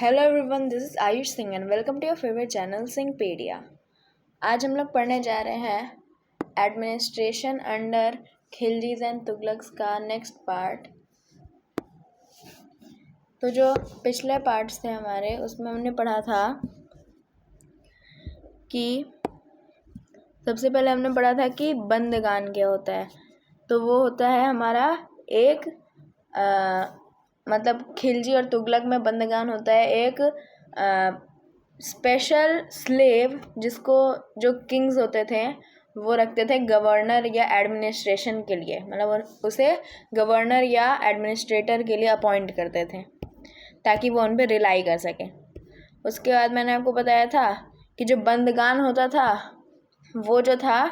Hello everyone, this is Ayush Singh and welcome to your favourite channel Singhpedia. आज हम लोग पढ़ने जा रहे हैं administration under Khiljis and Tughlaqs का नेक्स्ट पार्ट। तो जो पिछले पार्ट्स थे हमारे, उसमें हमने पढ़ा था कि सबसे पहले हमने पढ़ा था कि बंदगान क्या होता है। तो वो होता है हमारा एक मतलब खिलजी और तुगलक में बंदगान होता है एक स्पेशल स्लेव जिसको जो किंग्स होते थे वो रखते थे गवर्नर या एडमिनिस्ट्रेशन के लिए, मतलब उसे गवर्नर या एडमिनिस्ट्रेटर के लिए अपॉइंट करते थे ताकि वो उन पर रिलाई कर सके। उसके बाद मैंने आपको बताया था कि जो बंदगान होता था वो जो था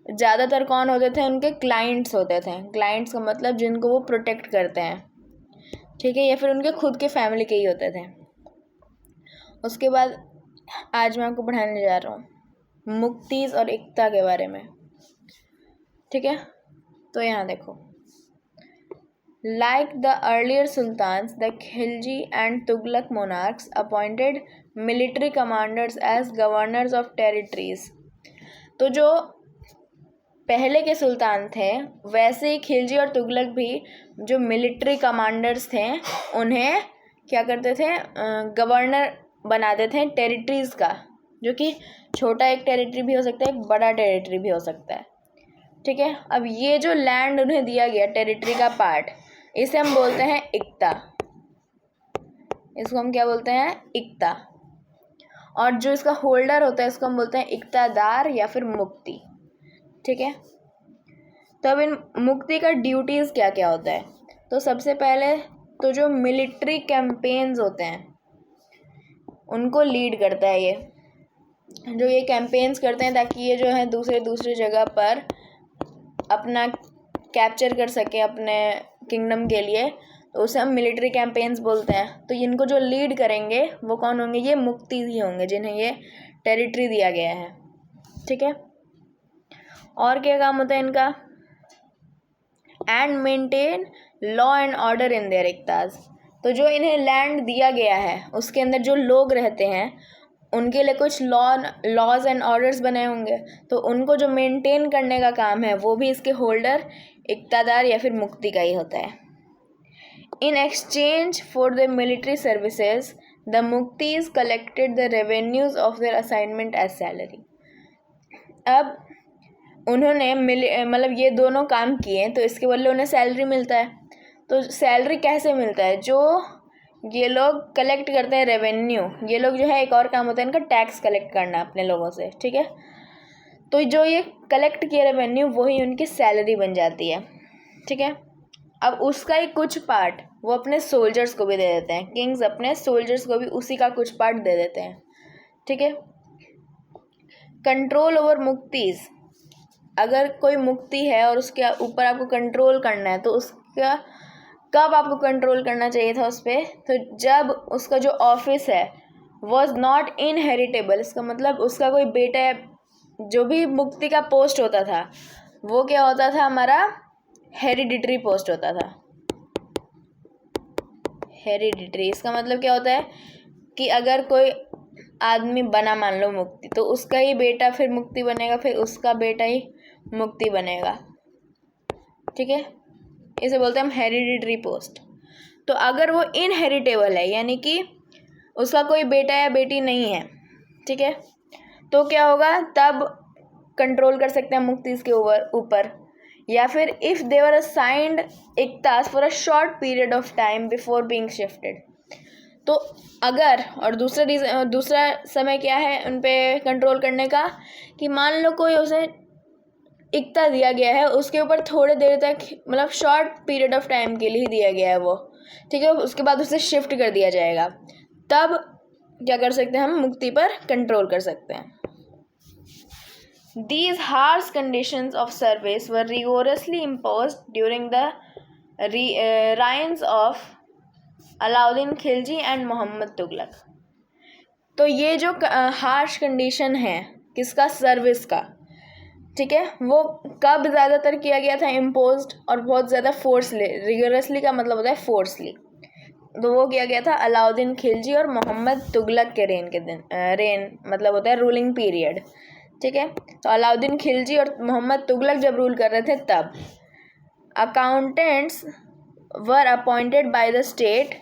ज़्यादातर कौन होते थे, उनके क्लाइंट्स होते थे। क्लाइंट्स का मतलब जिनको वो प्रोटेक्ट करते हैं, ठीक है, या फिर उनके खुद के फैमिली के ही होते थे। उसके बाद आज मैं आपको पढ़ाने जा रहा हूँ मुक्तीज़ और एकता के बारे में, ठीक है। तो यहाँ देखो, like the earlier sultans, the Khilji and Tughlaq monarchs appointed military commanders as governors of territories. तो जो पहले के सुल्तान थे वैसे ही खिलजी और तुगलक भी जो मिलिट्री कमांडर्स थे उन्हें क्या करते थे, गवर्नर बनाते थे टेरिटरीज़ का, जो कि छोटा एक टेरिटरी भी हो सकता है, एक बड़ा टेरिटरी भी हो सकता है, ठीक है। अब ये जो लैंड उन्हें दिया गया टेरिटरी का पार्ट, इसे हम बोलते हैं इक्ता। इसको हम क्या बोलते हैं, इक्ता। और जो इसका होल्डर होता है इसको हम बोलते हैं इक्तादार या फिर मुक्ति, ठीक है। तो अब इन मुक्ति का ड्यूटीज़ क्या क्या होता है। तो सबसे पहले तो जो मिलिट्री कैंपेन्स होते हैं उनको लीड करता है ये, जो ये कैंपेन्स करते हैं ताकि ये जो है दूसरे जगह पर अपना कैप्चर कर सके अपने किंगडम के लिए, तो उसे हम मिलिट्री कैंपेन्स बोलते हैं। तो इनको जो लीड करेंगे वो कौन होंगे, ये मुक्ति ही होंगे जिन्हें ये टेरिटरी दिया गया है, ठीक है। और क्या काम होता है इनका, and maintain law and order in their iqtas. तो जो इन्हें लैंड दिया गया है उसके अंदर जो लोग रहते हैं उनके लिए कुछ लॉज एंड ऑर्डर्स बने होंगे, तो उनको जो मेंटेन करने का काम है वो भी इसके होल्डर इक्तादार या फिर मुक्ति का ही होता है। In exchange for the military services the muqtis collected the revenues of their assignment as salary. अब उन्होंने मतलब ये दोनों काम किए तो इसके बदले उन्हें सैलरी मिलता है। तो सैलरी कैसे मिलता है, जो ये लोग कलेक्ट करते हैं रेवेन्यू, ये लोग जो है एक और काम होता है इनका टैक्स कलेक्ट करना अपने लोगों से, ठीक है। तो जो ये कलेक्ट किया रेवेन्यू वही उनकी सैलरी बन जाती है, ठीक है। अब उसका ही कुछ पार्ट वो अपने सोल्जर्स को भी दे देते हैं, किंग्स अपने सोल्जर्स को भी उसी का कुछ पार्ट दे देते हैं, ठीक है। कंट्रोल ओवर मुक्तीज, अगर कोई मुक्ति है और उसके ऊपर आपको कंट्रोल करना है तो उसका कब आपको कंट्रोल करना चाहिए था उस पर, तो जब उसका जो ऑफिस है वॉज नॉट इनहेरिटेबल। इसका मतलब उसका कोई बेटा है, जो भी मुक्ति का पोस्ट होता था वो क्या होता था, हमारा हेरिडिटरी पोस्ट होता था। हेरिडिटरी इसका मतलब क्या होता है कि अगर कोई आदमी बना मान लो मुक्ति, तो उसका ही बेटा फिर मुक्ति बनेगा, फिर उसका बेटा ही मुक्ति बनेगा, ठीक है। इसे बोलते हैं हम हेरिडिटरी पोस्ट। तो अगर वो इनहेरिटेबल है यानी कि उसका कोई बेटा या बेटी नहीं है, ठीक है, तो क्या होगा, तब कंट्रोल कर सकते हैं मुक्ति इसके ऊपर। या फिर if they were assigned iqtas for a short period of time before being shifted. तो अगर, और दूसरा समय क्या है उन पे कंट्रोल करने का, कि मान लो कोई उसे इक्ता दिया गया है, उसके ऊपर थोड़े देर तक, मतलब शॉर्ट पीरियड ऑफ टाइम के लिए ही दिया गया है वो, ठीक है, उसके बाद उसे शिफ्ट कर दिया जाएगा, तब क्या कर सकते हैं, हम मुक्ति पर कंट्रोल कर सकते हैं। These harsh conditions of service were rigorously imposed during the reigns of Alauddin Khilji and Mohammad Tughlaq. तो ये जो हार्श कंडीशन है किसका, सर्विस का, ठीक है, वो कब ज़्यादातर किया गया था, इम्पोज्ड, और बहुत ज़्यादा फोर्सली। रिगरसली का मतलब होता है फोर्सली, तो वो किया गया था अलाउद्दीन खिलजी और मोहम्मद तुगलक के रेन मतलब होता है रूलिंग पीरियड, ठीक है। तो अलाउद्दीन खिलजी और मोहम्मद तुगलक जब रूल कर रहे थे तब accountants were appointed by the state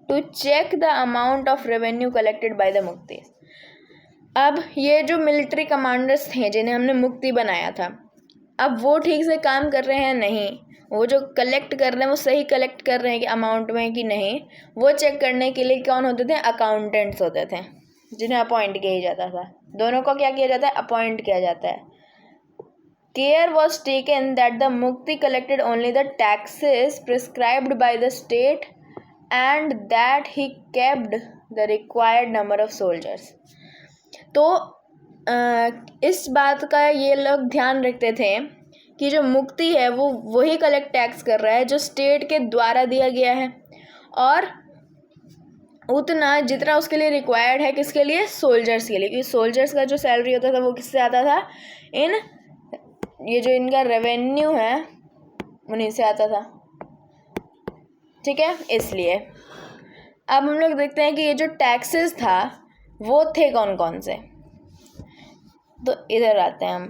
to check the amount of revenue collected by the muqti. अब ये जो मिलिट्री कमांडर्स थे जिन्हें हमने मुक्ति बनाया था, अब वो ठीक से काम कर रहे हैं नहीं, वो जो कलेक्ट कर रहे हैं वो सही कलेक्ट कर रहे हैं कि अमाउंट में कि नहीं, वो चेक करने के लिए कौन होते थे? अकाउंटेंट्स होते थे, जिन्हें अपॉइंट किया जाता था। दोनों को क्या किया जाता है? अपॉइंट किया जाता है। Care was taken that the muqti collected only the taxes prescribed by the state and that he kept the required number of soldiers. तो इस बात का ये लोग ध्यान रखते थे कि जो मुक्ति है वो वही कलेक्ट टैक्स कर रहा है जो स्टेट के द्वारा दिया गया है, और उतना जितना उसके लिए रिक्वायर्ड है, किसके लिए? सोल्जर्स के लिए, क्योंकि सोल्जर्स का जो सैलरी होता था वो किससे आता था? ये जो इनका रेवेन्यू है उन्हीं से आता था, ठीक है। इसलिए अब हम लोग देखते हैं कि ये जो टैक्सेस था वो थे कौन कौन से। तो इधर आते हैं हम।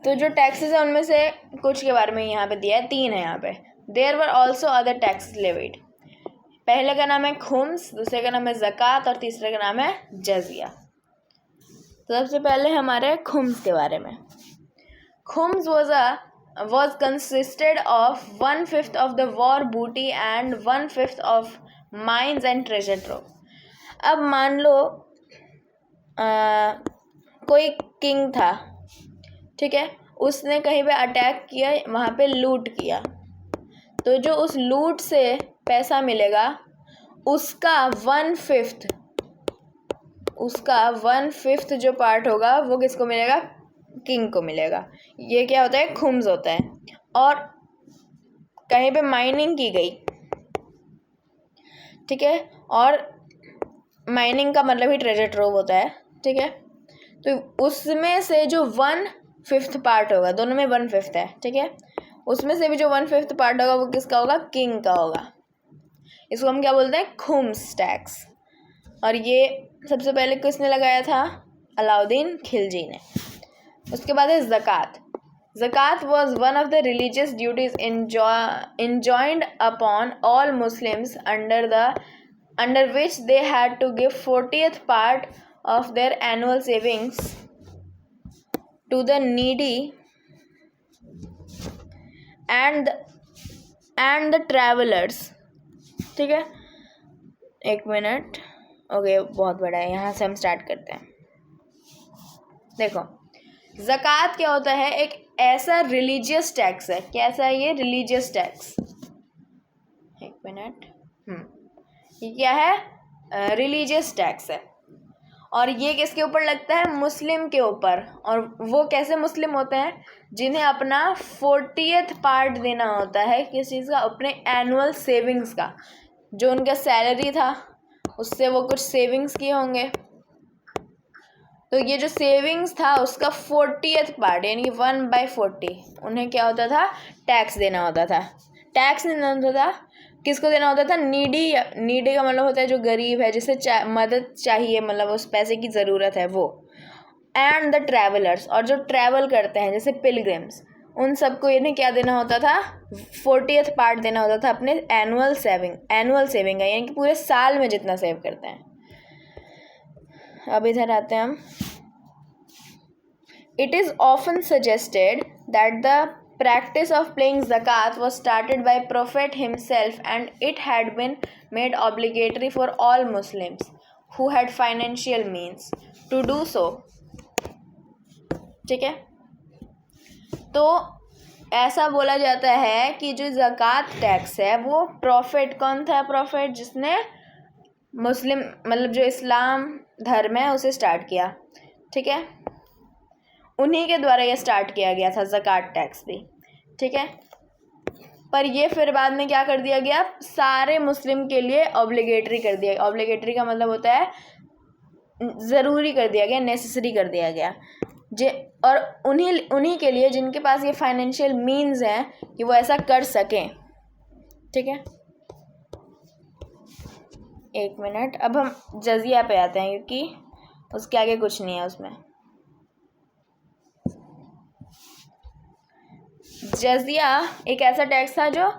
तो जो टैक्सेस है उनमें से कुछ के बारे में यहाँ पे दिया है, 3 है यहाँ पे। There were also other taxes levied. पहले का नाम है खुम्स, दूसरे का नाम है ज़कात और तीसरे का नाम है जजिया। तो सबसे पहले हमारे खुम्स के बारे में। खुम्स was consisted of 1/5 of the war booty and 1/5 of mines and treasure trove। अब मान लो कोई किंग था, ठीक है, उसने कहीं पे अटैक किया, वहाँ पे लूट किया, तो जो उस लूट से पैसा मिलेगा उसका 1/5 जो पार्ट होगा वो किसको मिलेगा? किंग को मिलेगा। ये क्या होता है? खुम्स होता है। और कहीं पे माइनिंग की गई, ठीक है, और माइनिंग का मतलब ही ट्रेजर ट्रोव होता है, ठीक है, तो उसमें से जो 1/5 पार्ट होगा, दोनों में 1/5 है, ठीक है, उसमें से भी जो 1/5 पार्ट होगा वो किसका होगा? किंग का होगा। इसको हम क्या बोलते हैं? खुम्स टैक्स। और ये सबसे पहले किसने लगाया था? अलाउद्दीन खिलजी ने। उसके बाद है ज़कात। ज़कात was one of the religious duties enjoined upon all Muslims under which they had to give 40th part of their annual savings to the needy and the travelers, ठीक है। एक मिनट, ओके, बहुत बड़ा है, यहाँ से हम स्टार्ट करते हैं। देखो, ज़कात क्या होता है? एक ऐसा रिलीजियस टैक्स है। कैसा है ये? Religious tax. एक मिनट, ये क्या है? रिलीजियस टैक्स है। और ये किसके ऊपर लगता है? मुस्लिम के ऊपर। और वो कैसे मुस्लिम होते हैं? जिन्हें अपना 40th पार्ट देना होता है किस चीज़ का? अपने एनुअल सेविंग्स का। जो उनका सैलरी था उससे वो कुछ सेविंग्स किए होंगे, तो ये जो सेविंग्स था उसका 40th पार्ट यानी 1/40 उन्हें क्या होता था? टैक्स देना होता था। टैक्स देना होता था किसको देना होता था? नीडी का मतलब होता है जो गरीब है, जिसे मदद चाहिए, मतलब उस पैसे की ज़रूरत है, वो। एंड द ट्रैवलर्स, और जो ट्रैवल करते हैं जैसे पिलग्रिम्स, उन सबको इन्हें क्या देना होता था? 40th पार्ट देना होता था अपने एनुअल सेविंग का, यानी कि पूरे साल में जितना सेव करते हैं। अब इधर आते हैं हम। It is often suggested that the practice of paying zakat was started by Prophet himself and it had been made obligatory for all Muslims who had financial means to do so, ठीक है। तो ऐसा बोला जाता है कि जो ज़कात टैक्स है वो प्रॉफिट, कौन था प्रॉफिट? जिसने मुस्लिम मतलब जो इस्लाम धर्म है उसे स्टार्ट किया, ठीक है, उन्हीं के द्वारा ये स्टार्ट किया गया था ज़कात टैक्स भी, ठीक है। पर ये फिर बाद में क्या कर दिया गया? सारे मुस्लिम के लिए ऑब्लिगेटरी कर दिया। ऑब्लिगेटरी का मतलब होता है ज़रूरी कर दिया गया, नेसेसरी कर दिया गया। और उन्हीं के लिए जिनके पास ये फाइनेंशियल मीन्स हैं कि वो ऐसा कर सकें, ठीक है, 1 मिनट। अब हम जजिया पे आते हैं क्योंकि उसके आगे कुछ नहीं है उसमें। जजिया एक ऐसा टैक्स था जो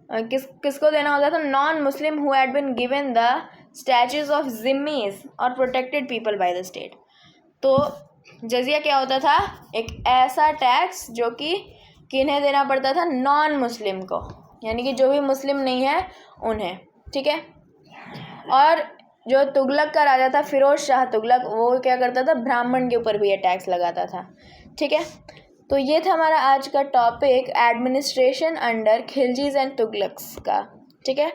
किसको देना होता था? Non Muslim who had been given the status of zimmis और protected people by the state. तो जजिया क्या होता था? एक ऐसा टैक्स जो कि किन्हें देना पड़ता था? नॉन मुस्लिम को, यानी कि जो भी मुस्लिम नहीं है उन्हें, ठीक है। और जो तुगलक का राजा था फिरोज शाह तुगलक, वो क्या करता था? ब्राह्मण के ऊपर भी ये टैक्स लगाता था, ठीक है। तो ये था हमारा आज का topic, administration under Khiljis and Tughlaqs का, ठीक है।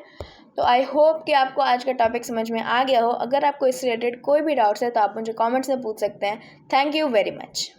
तो आई होप कि आपको आज का टॉपिक समझ में आ गया हो। अगर आपको इससे रिलेटेड कोई भी डाउट्स है तो आप मुझे कमेंट्स में पूछ सकते हैं। Thank you very much.